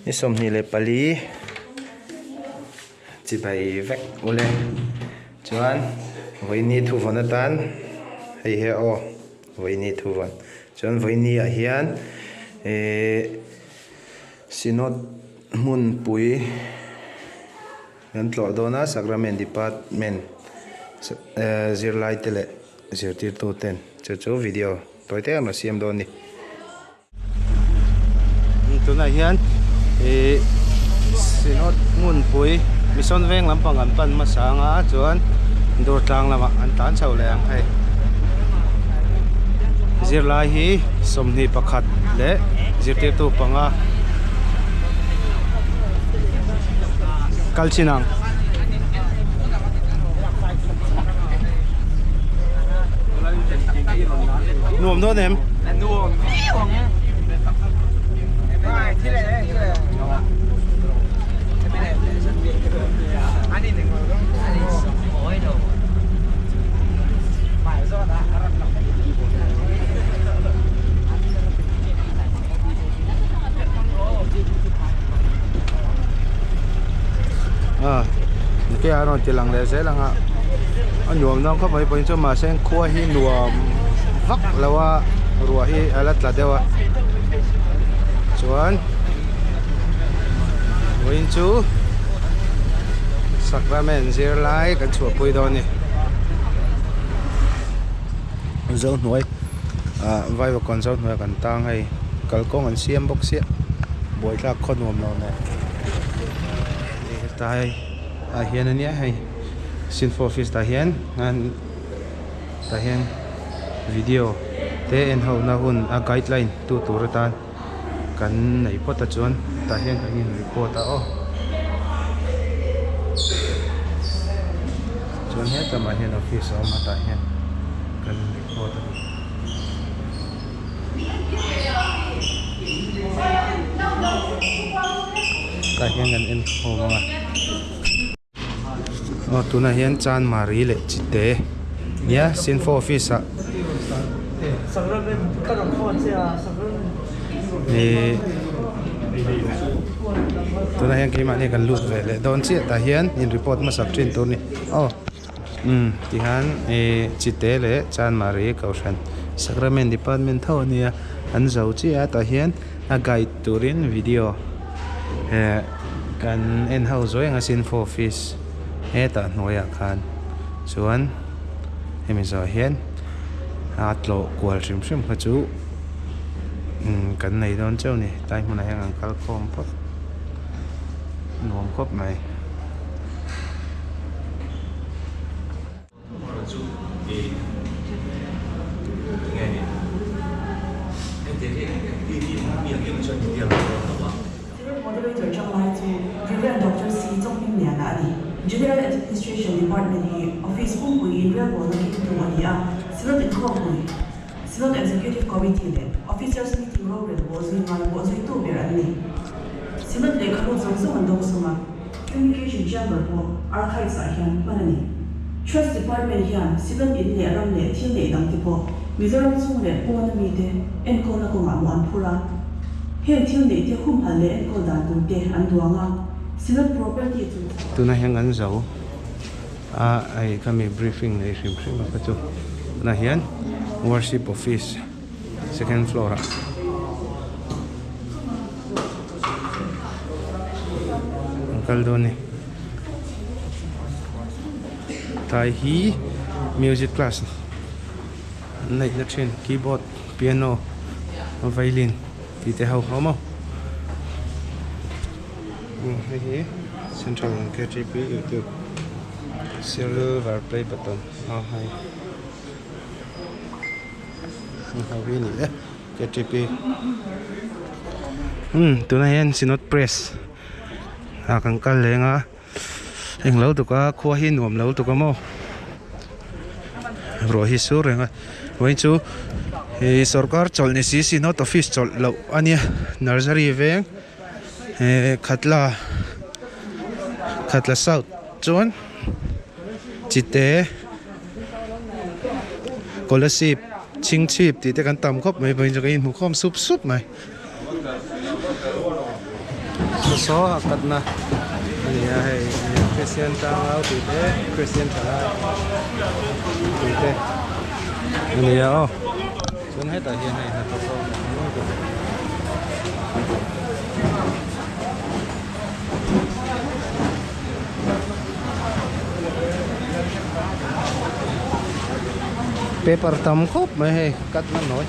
นี่สมนี่เลยปลีจีไปแวกโอเลยจวนวันนี้ทุกวันนั้นให้เฮโอวันนี้ทุกวันจวนวันนี้เฮียนสินอดมุนปุยงั้นตลอดโดนะสักราเมนดิพาร์ตเมนต์ซีร์ไลท์เลยซีร์ติดตัวเต็นโจวิดีโอตัวเต็นมาเสียมโดนนี่ตัวไหนเฮียนสินอดมุนปุยมิซอนเวงลำพังอันปันมาสางอาจวนดูทางละมาอันตันเฉาแรงให้ซีร์ไลท์ฮีสมนีประคัดเละซีร์ติดตัวปังอาKalcinang. Nuông đó em. Nuông. Cái nó chỉ lằng lẽ sẽ là anh nuông nó có mấy bên cho mà sen khua hi nuông vắt là wa rùa hi alat là đâu à chuẩn Win chú Sacrament zero lại cái chuột bùi đó nè dâu nuôi vai vào con dâu nuôi cần tăng hay cần có ngân xiêm bốc xiết bồi ra con nuông nào này tai hiền anh nhé hay xin for fish ta hiền ngàn ta hiền video te en hậu na hun a guideline tu ra tan kan nei pot ta chuan ta hiền ka in report ta o chuan he ta ma hiền office o ma ta hiền kan report ta hiền kan en ho ma tu na hian chan mari le chite nia sin for office a tu na hian ke ma ne kan lut ve le don chi ta hian in report ma sak trin tu ni ti han chite le chan mari kaushan sacrament department tho nia an zau chi a ta hian a guide turin video kan en ho zoi nga sin for office ta noya khan chuan hemi zo hian atlo kwal rim rim kha chu kan nei don cheu ni tai hmun a hang kal khom pot nuam khop mai General Administration Department hi Office Pumpu India Bono Kintu Mania Civil Incorporated Civil Executive Committee le Officers Meeting Road Bozu Ngal Bozu Tu Berani Civil Lekhalu Zongsu Andong Suma Communication Chamber ko Archives Ahian Panani Trust Department hian Civil in le aram le Thin le dang tipo Mizoram Sung le Pona mi te Enko na ko ngamu anphura Hen Thin le te khum hal le Enko dan tu te anduanga Civil property tu na hian an zo ai kami briefing nei rim rim ka chu na hian worship office second floor kal do ni tai hi music class nei na thin keyboard piano violin ti te hau mo here central KTP YouTube silver play button hai how we need KTP tu na hian sinot press kan kal lenga eng lo tu ka khua hi nuam lo tu ka mo ro hi su renga wai chu sarkar cholni si sinot office chol lo ania nursery veng Khatla South chuan chite scholarship ching chip ti te kan tam khop mai bai jaga in mu khom sup sup mai so kat na ni hai Christian tang au ti te Christian thala ti te ni ya o sun hết ở hiện này là to so paper tam khop mai hay cắt nó nói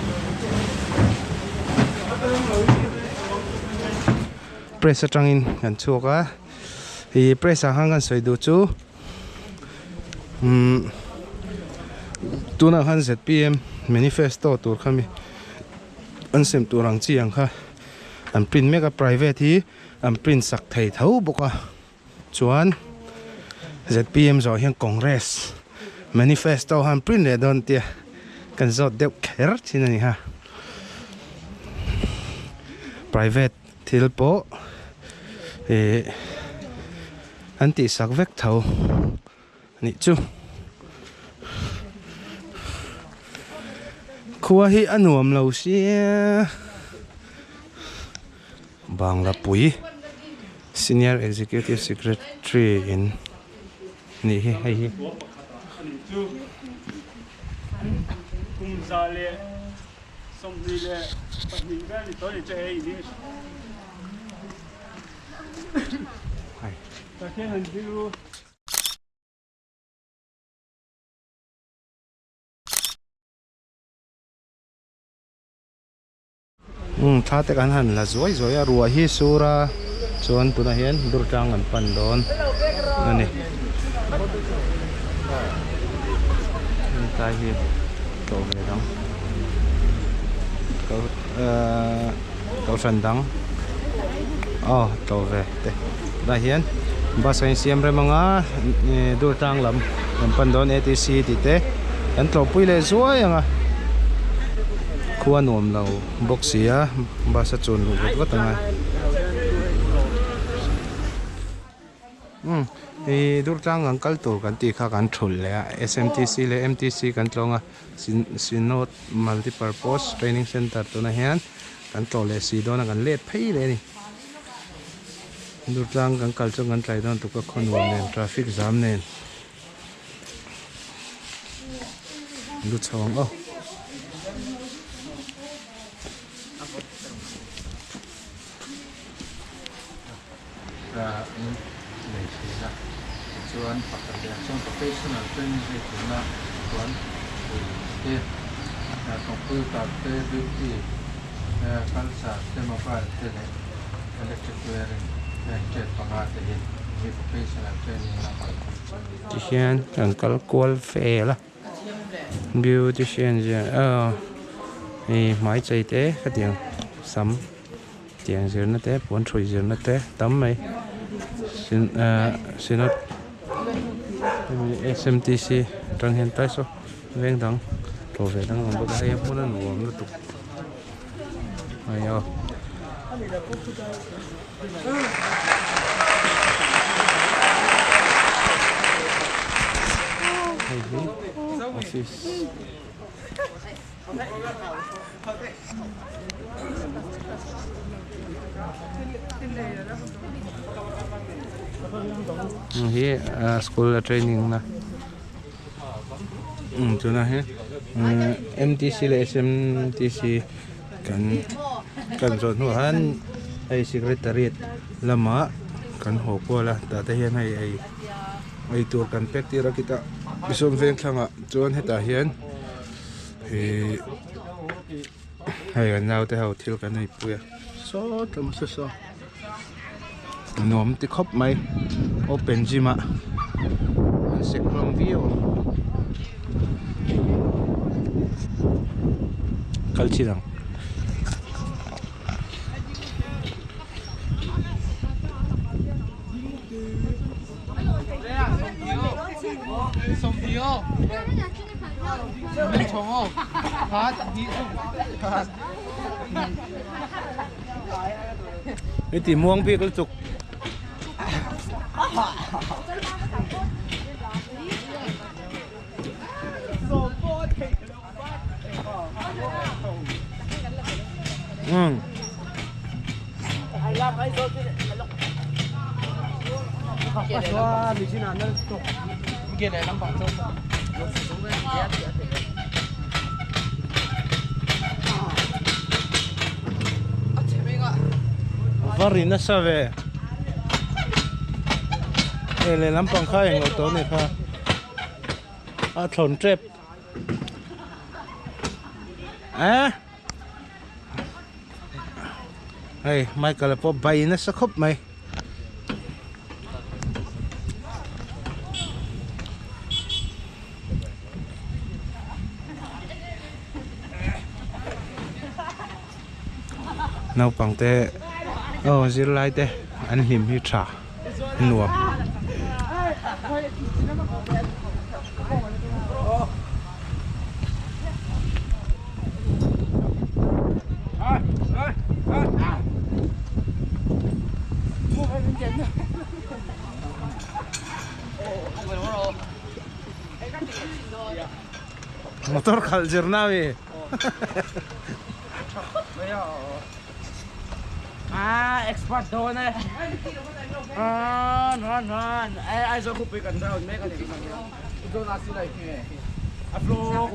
press trăng in gần chua cả thì press hàng gần soi đồ chú tu nào han ZPM manifesto tu kami an sem tu rang chi ang kha an print mega private hi an print sak thei thau boka chuan ZPM zo hian congress manifesto han print le don tia kan zot deuh kher chin ani ha private thil po an ti sak vek thau ni chu khua hi anuam lo sia bangla pui senior executive secretary in ni hi hi thá te kan han la zoi zoi a rua hi sura chuan tuna hian dur tang an pan don ani tai hi to ve dang câu sân đắng tàu về đây hiến ba sinh xem rồi mà đua trang lắm phần đón ATC thì thế anh tàu pui lệ rồi à khuôn ôm lâu bốc xía ba sát chôn lụt vất tầng này thì đua trang anh cắt tổ anh tì khá anh thổi lệ SMTC lệ MTC anh trông Synod Multipurpose Training Center tụi này hiến kan to le si don kan let phei le ni dur tang kan kal chong kan trai don tu ka khon won nen traffic jam nen du chawang o nei sina chuan pakhat le chong professional training he tuna chuan te computer te beauty kalsa te mobile te electric wiring jet pangate hi vocational training na ti hian kan kal kwal fe la beautician je mai chei te ka tiang sam tiang zir na te pon throi zir na te tam mai Synod SMTC trang hian tai so veng dang to ve dang on ba hai mun an nuam lu tu ayo office hi school training na chuna he MTC le SMTC kan zon hu han ai secretariat lama kan ho ko la ta te hian ai tur kan pek ti ra kita bisom veng thlanga chuan heta hian hay kan nau te hau thil kan ai puya so tam so nom ti khop mai open gym a second view kalchirang cái tìm muông việc cái trục 那种给来两把钟，有普通的别。前面个。Varina save. Ele lampang khaeng lo to ni kha. A thon trep. Hey, Michael po bay na sa khop mai. Nau pang te oh zir lai te an hlim hi tha nuam motor khal jirnawi expert doon eh. Run. Ay so ko pick and down, make a little bit. Ito na sila eh. Upload.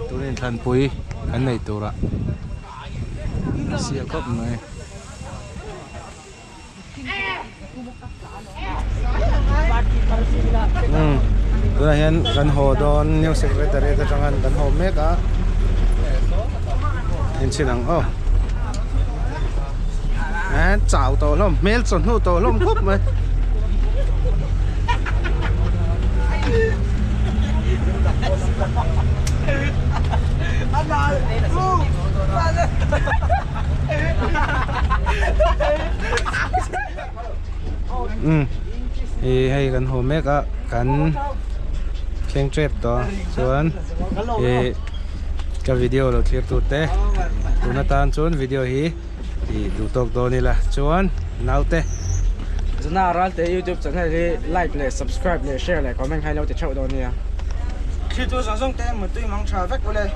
turin than pui kan nei tura sia khop mai tuna hian kan ho don new secretary ta changan kan ho mek a in chinang o chao to lom mel chon hu to lom khop mai hay kan ho mek a kan keng trip to chuan ka video lo clear tu te tuna tan chuan video hi du tok do ni la chuan naute Zuna ral te YouTube channel hi like le subscribe le share le comment hai lo te chau do ni a. Khi tôi sáng xong tem một tuy mong chờ vách qua đây